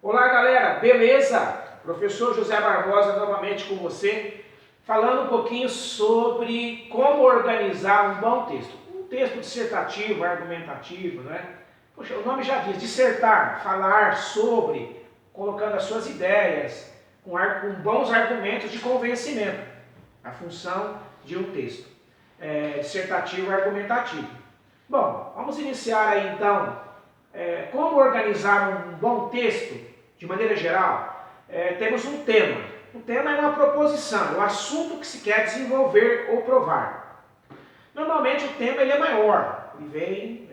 Olá galera, beleza? Professor José Barbosa novamente com você, falando um pouquinho sobre como organizar um bom texto. Um texto dissertativo, argumentativo, não é? Poxa, o nome já diz, dissertar, falar sobre, colocando as suas ideias, com bons argumentos de convencimento, a função de um texto dissertativo e argumentativo. Bom, vamos iniciar aí então, como organizar um bom texto. De maneira geral, temos um tema. O tema é uma proposição, o assunto que se quer desenvolver ou provar. Normalmente o tema ele é maior. Ele vem,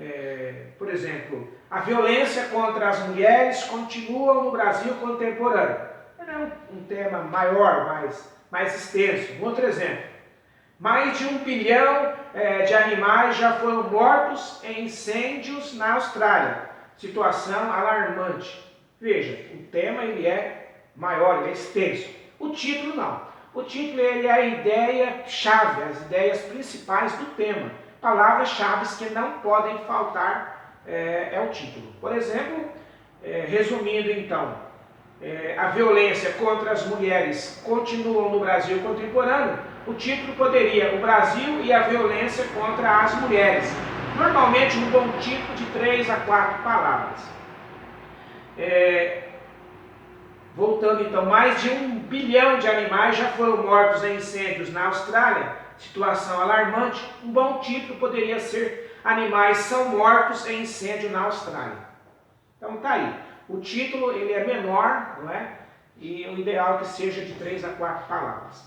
por exemplo, a violência contra as mulheres continua no Brasil contemporâneo. É um tema maior, mais extenso. Um outro exemplo. Mais de 1 bilhão de animais já foram mortos em incêndios na Austrália. Situação alarmante. Veja, o tema ele é maior, ele é extenso. O título não. O título ele é a ideia-chave, as ideias principais do tema. Palavras-chave que não podem faltar é o título. Por exemplo, resumindo então, a violência contra as mulheres continua no Brasil contemporâneo, o título poderia o Brasil e a violência contra as mulheres. Normalmente um bom título de 3 a 4 palavras. Voltando então, mais de 1 bilhão de animais já foram mortos em incêndios na Austrália, situação alarmante. Um bom título poderia ser Animais são mortos em incêndio na Austrália. Então tá aí, o título ele é menor, não é? E o ideal é que seja de 3 a 4 palavras.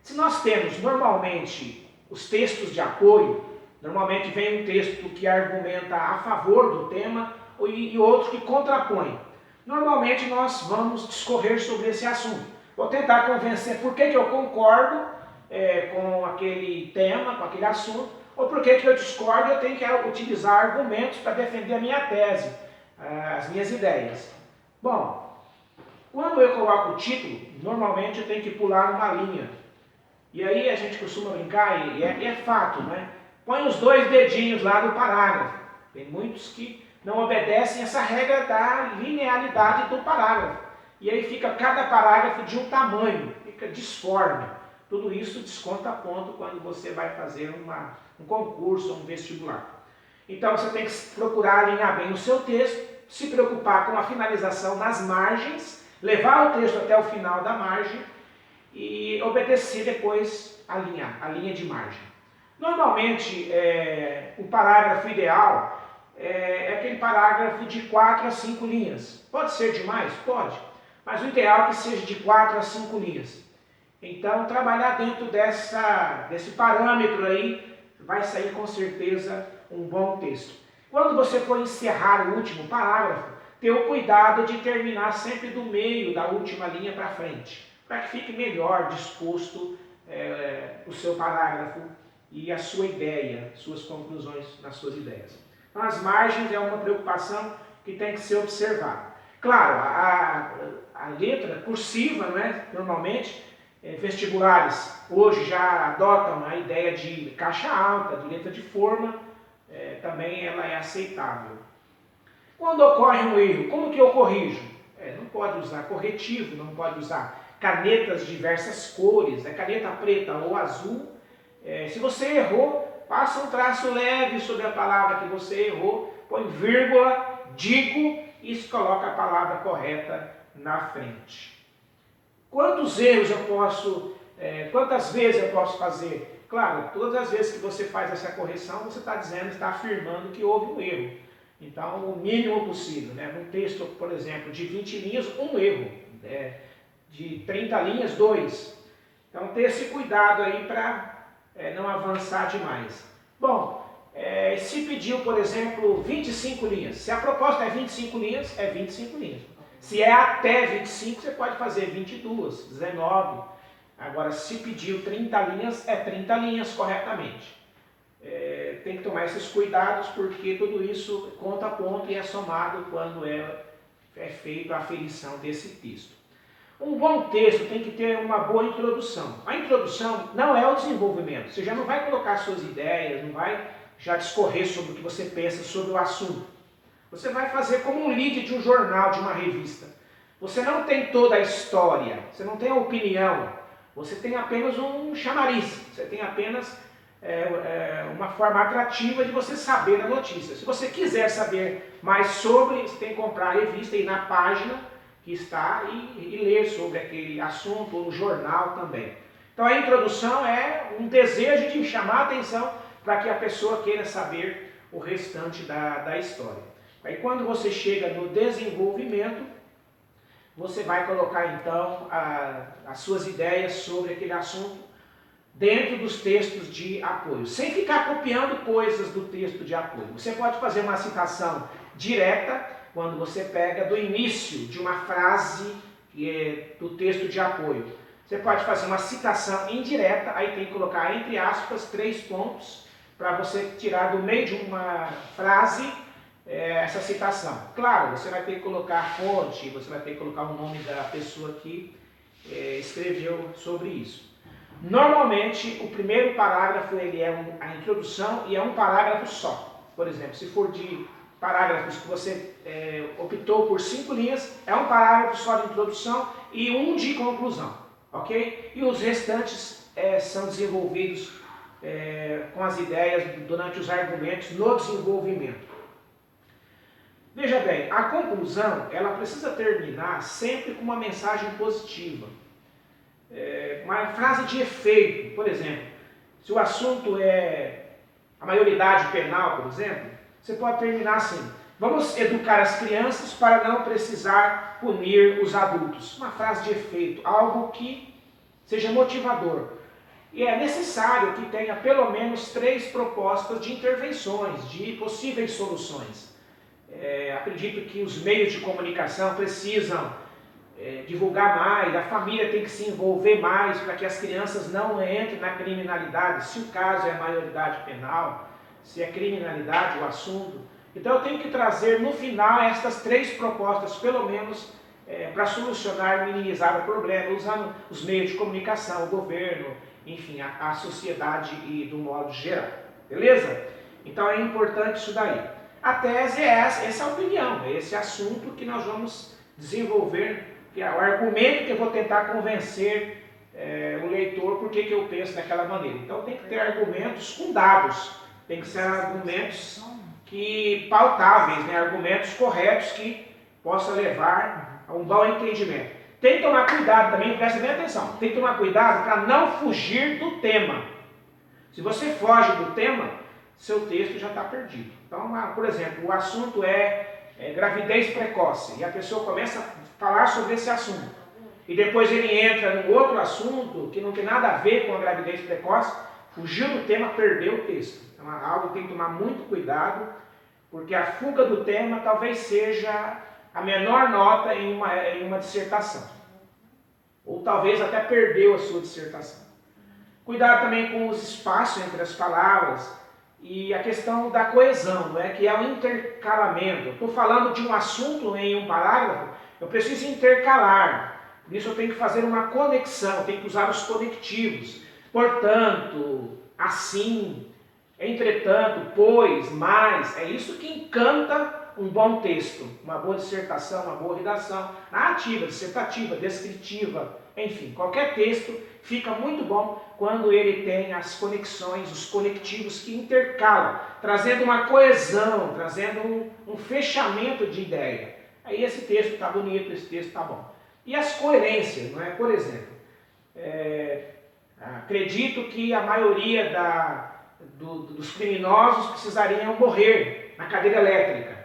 Se nós temos normalmente os textos de apoio, normalmente vem um texto que argumenta a favor do tema e outro que contrapõe. Normalmente nós vamos discorrer sobre esse assunto. Vou tentar convencer por que eu concordo com aquele tema, com aquele assunto, ou por que eu discordo e eu tenho que utilizar argumentos para defender a minha tese, as minhas ideias. Bom, quando eu coloco o título, normalmente eu tenho que pular uma linha. E aí a gente costuma brincar, e é fato, né? Põe os 2 dedinhos lá no parágrafo. Tem muitos que não obedecem essa regra da linearidade do parágrafo. E aí fica cada parágrafo de um tamanho, fica disforme. Tudo isso desconta ponto quando você vai fazer um concurso ou um vestibular. Então você tem que procurar alinhar bem o seu texto, se preocupar com a finalização nas margens, levar o texto até o final da margem e obedecer depois a linha de margem. Normalmente, o parágrafo ideal é aquele parágrafo de 4 a 5 linhas. Pode ser demais? Pode. Mas o ideal é que seja de 4 a 5 linhas. Então, trabalhar dentro desse parâmetro aí, vai sair com certeza um bom texto. Quando você for encerrar o último parágrafo, tenha o cuidado de terminar sempre do meio da última linha para frente, para que fique melhor disposto o seu parágrafo e a sua ideia, suas conclusões nas suas ideias. Então, as margens é uma preocupação que tem que ser observada. Claro, a letra cursiva, não é? Normalmente, vestibulares hoje já adotam a ideia de caixa alta, de letra de forma, também ela é aceitável. Quando ocorre um erro, como que eu corrijo? Não pode usar corretivo, não pode usar canetas de diversas cores, caneta preta ou azul. Se você errou, passa um traço leve sobre a palavra que você errou, põe vírgula, digo e coloca a palavra correta na frente. Quantas vezes eu posso fazer? Claro, todas as vezes que você faz essa correção, você está afirmando que houve um erro. Então, o mínimo possível, né? Num texto, por exemplo, de 20 linhas, um erro. De 30 linhas, 2. Então, ter esse cuidado aí para não avançar demais. Bom, se pediu, por exemplo, 25 linhas. Se a proposta é 25 linhas, é 25 linhas. Se é até 25, você pode fazer 22, 19. Agora, se pediu 30 linhas, é 30 linhas corretamente. Tem que tomar esses cuidados, porque tudo isso conta ponto e é somado quando é feita a aferição desse texto. Um bom texto tem que ter uma boa introdução. A introdução não é o desenvolvimento. Você já não vai colocar suas ideias, não vai já discorrer sobre o que você pensa sobre o assunto. Você vai fazer como um lead de um jornal, de uma revista. Você não tem toda a história, você não tem a opinião, você tem apenas um chamariz, você tem apenas uma forma atrativa de você saber a notícia. Se você quiser saber mais sobre, você tem que comprar a revista e ir na página que está e ler sobre aquele assunto, ou no jornal também. Então a introdução é um desejo de chamar a atenção para que a pessoa queira saber o restante da história. Aí quando você chega no desenvolvimento, você vai colocar então as suas ideias sobre aquele assunto dentro dos textos de apoio, sem ficar copiando coisas do texto de apoio. Você pode fazer uma citação direta quando você pega do início de uma frase do texto de apoio. Você pode fazer uma citação indireta, aí tem que colocar entre aspas 3 pontos para você tirar do meio de uma frase essa citação. Claro, você vai ter que colocar a fonte, você vai ter que colocar o nome da pessoa que escreveu sobre isso. Normalmente, o primeiro parágrafo ele é a introdução e é um parágrafo só. Por exemplo, se for de parágrafos que você optou por 5 linhas, é um parágrafo só de introdução e um de conclusão, ok? E os restantes são desenvolvidos com as ideias durante os argumentos no desenvolvimento. Veja bem, a conclusão ela precisa terminar sempre com uma mensagem positiva. Uma frase de efeito, por exemplo, se o assunto é a maioridade penal, por exemplo, você pode terminar assim: vamos educar as crianças para não precisar punir os adultos. Uma frase de efeito, algo que seja motivador. E é necessário que tenha pelo menos 3 propostas de intervenções, de possíveis soluções. Acredito que os meios de comunicação precisam divulgar mais, a família tem que se envolver mais para que as crianças não entrem na criminalidade, se o caso é a maioridade penal, se é criminalidade o assunto. Então eu tenho que trazer no final estas 3 propostas, pelo menos, para solucionar e minimizar o problema, usando os meios de comunicação, o governo, enfim, a sociedade e do modo geral. Beleza? Então é importante isso daí. A tese é essa é a opinião, é esse assunto que nós vamos desenvolver, que é o argumento que eu vou tentar convencer o leitor por que eu penso daquela maneira. Então tem que ter argumentos com dados, tem que ser argumentos pautáveis, né? Argumentos corretos que possam levar a um bom entendimento. Tem que tomar cuidado também, presta bem atenção, tem que tomar cuidado para não fugir do tema. Se você foge do tema, seu texto já está perdido. Então, por exemplo, o assunto é gravidez precoce, e a pessoa começa a falar sobre esse assunto, e depois ele entra num outro assunto que não tem nada a ver com a gravidez precoce, fugiu do tema, perdeu o texto. Então, algo tem que tomar muito cuidado, porque a fuga do tema talvez seja a menor nota em uma dissertação, ou talvez até perdeu a sua dissertação. Cuidado também com os espaços entre as palavras, e a questão da coesão, que é o intercalamento. Estou falando de um assunto em um parágrafo, eu preciso intercalar. Por isso eu tenho que fazer uma conexão, tenho que usar os conectivos. Portanto, assim, entretanto, pois, mas. É isso que encanta um bom texto, uma boa dissertação, uma boa redação, narrativa, dissertativa, descritiva, enfim, qualquer texto fica muito bom quando ele tem as conexões, os conectivos que intercalam, trazendo uma coesão, trazendo um fechamento de ideia. Aí esse texto está bonito, esse texto está bom. E as coerências, não é? Por exemplo, acredito que a maioria dos criminosos precisariam morrer na cadeira elétrica.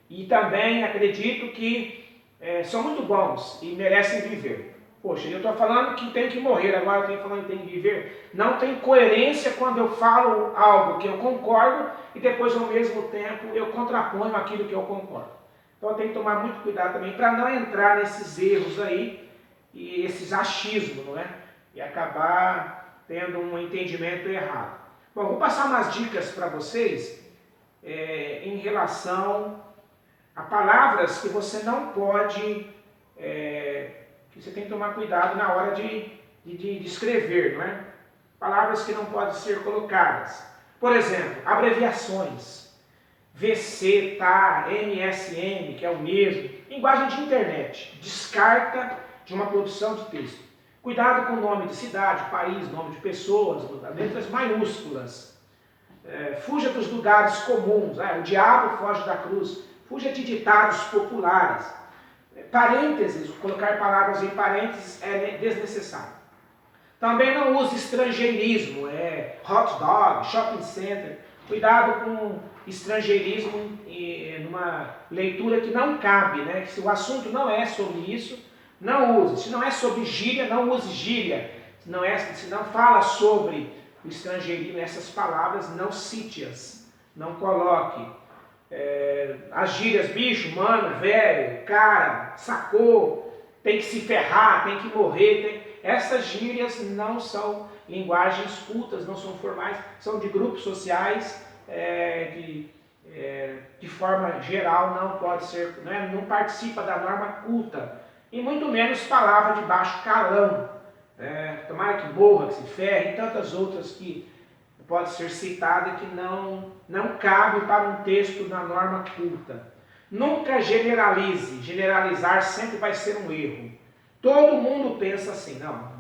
E também acredito que são muito bons e merecem viver. Poxa, eu estou falando que tem que morrer, agora eu estou falando que tem que viver. Não tem coerência quando eu falo algo que eu concordo e depois, ao mesmo tempo, eu contraponho aquilo que eu concordo. Então eu tenho que tomar muito cuidado também para não entrar nesses erros aí e esses achismos, não é? E acabar tendo um entendimento errado. Bom, vou passar umas dicas para vocês em relação a palavras que você não pode, que você tem que tomar cuidado na hora de escrever, não é? Palavras que não podem ser colocadas. Por exemplo, abreviações. VC, tá, MSN, que é o mesmo. Linguagem de internet. Descarta de uma produção de texto. Cuidado com o nome de cidade, país, nome de pessoas, letras maiúsculas. Fuja dos lugares comuns. O diabo foge da cruz. Fuja de ditados populares. Parênteses, colocar palavras em parênteses é desnecessário. Também não use estrangeirismo, hot dog, shopping center. Cuidado com estrangeirismo numa leitura que não cabe, né? Se o assunto não é sobre isso, não use. Se não é sobre gíria, não use gíria. Se não fala sobre o estrangeirismo, essas palavras, não cite-as. Não coloque. As gírias, bicho, mano, velho, cara, sacou, tem que se ferrar, tem que morrer. Essas gírias não são linguagens cultas, não são formais, são de grupos sociais, de forma geral não pode ser, não participa da norma culta, e muito menos palavra de baixo calão, tomara que morra, que se ferre, e tantas outras que pode ser citada que não cabe para um texto na norma culta. Nunca generalize, generalizar sempre vai ser um erro. Todo mundo pensa assim, não,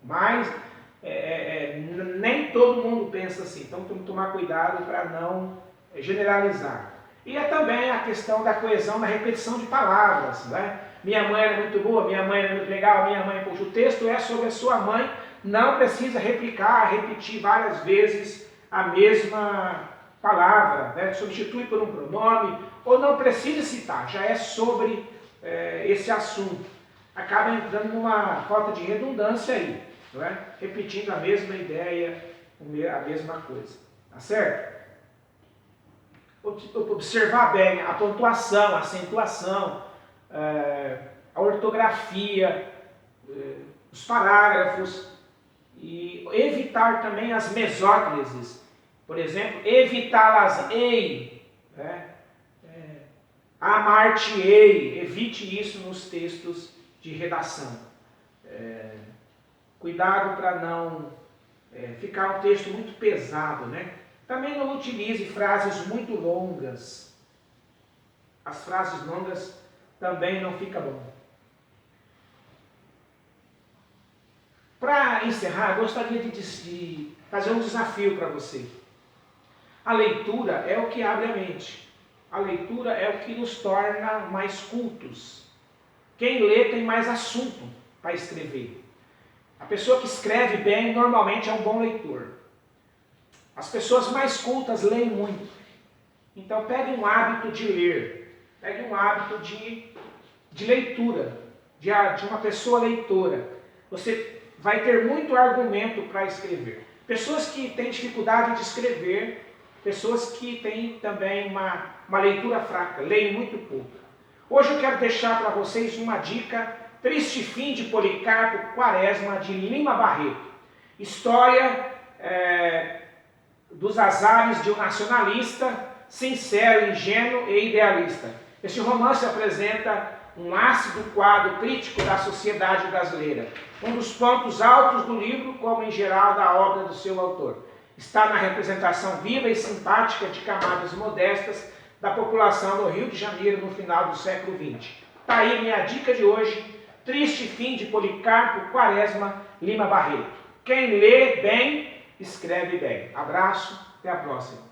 mas nem todo mundo pensa assim, então temos que tomar cuidado para não generalizar. E também a questão da coesão, da repetição de palavras, né? Minha mãe era muito boa, minha mãe era muito legal, minha mãe, poxa, o texto é sobre a sua mãe, não precisa repetir várias vezes a mesma palavra, né? Substitui por um pronome, ou não precisa citar, já é sobre esse assunto. Acaba entrando numa falta de redundância aí, não é? Repetindo a mesma ideia, a mesma coisa, tá certo? Observar bem a pontuação, a acentuação, a ortografia, os parágrafos, e evitar também as mesóclises. Por exemplo, evitar as ei, amar-te-ei, evite isso nos textos de redação. Cuidado para não ficar um texto muito pesado, né? Também não utilize frases muito longas. As frases longas também não fica bom. Para encerrar, gostaria de fazer um desafio para você. A leitura é o que abre a mente. A leitura é o que nos torna mais cultos. Quem lê tem mais assunto para escrever. A pessoa que escreve bem normalmente é um bom leitor. As pessoas mais cultas leem muito. Então pegue um hábito de ler. Pegue um hábito de leitura, de uma pessoa leitora. Você vai ter muito argumento para escrever. Pessoas que têm dificuldade de escrever, pessoas que têm também uma leitura fraca, leem muito pouco. Hoje eu quero deixar para vocês uma dica, Triste Fim de Policarpo Quaresma, de Lima Barreto. História dos azares de um nacionalista, sincero, ingênuo e idealista. Este romance apresenta um ácido quadro crítico da sociedade brasileira. Um dos pontos altos do livro, como em geral da obra do seu autor, está na representação viva e simpática de camadas modestas da população do Rio de Janeiro no final do século XX. Está aí minha dica de hoje, Triste Fim de Policarpo Quaresma, Lima Barreto. Quem lê bem, escreve bem. Abraço, até a próxima.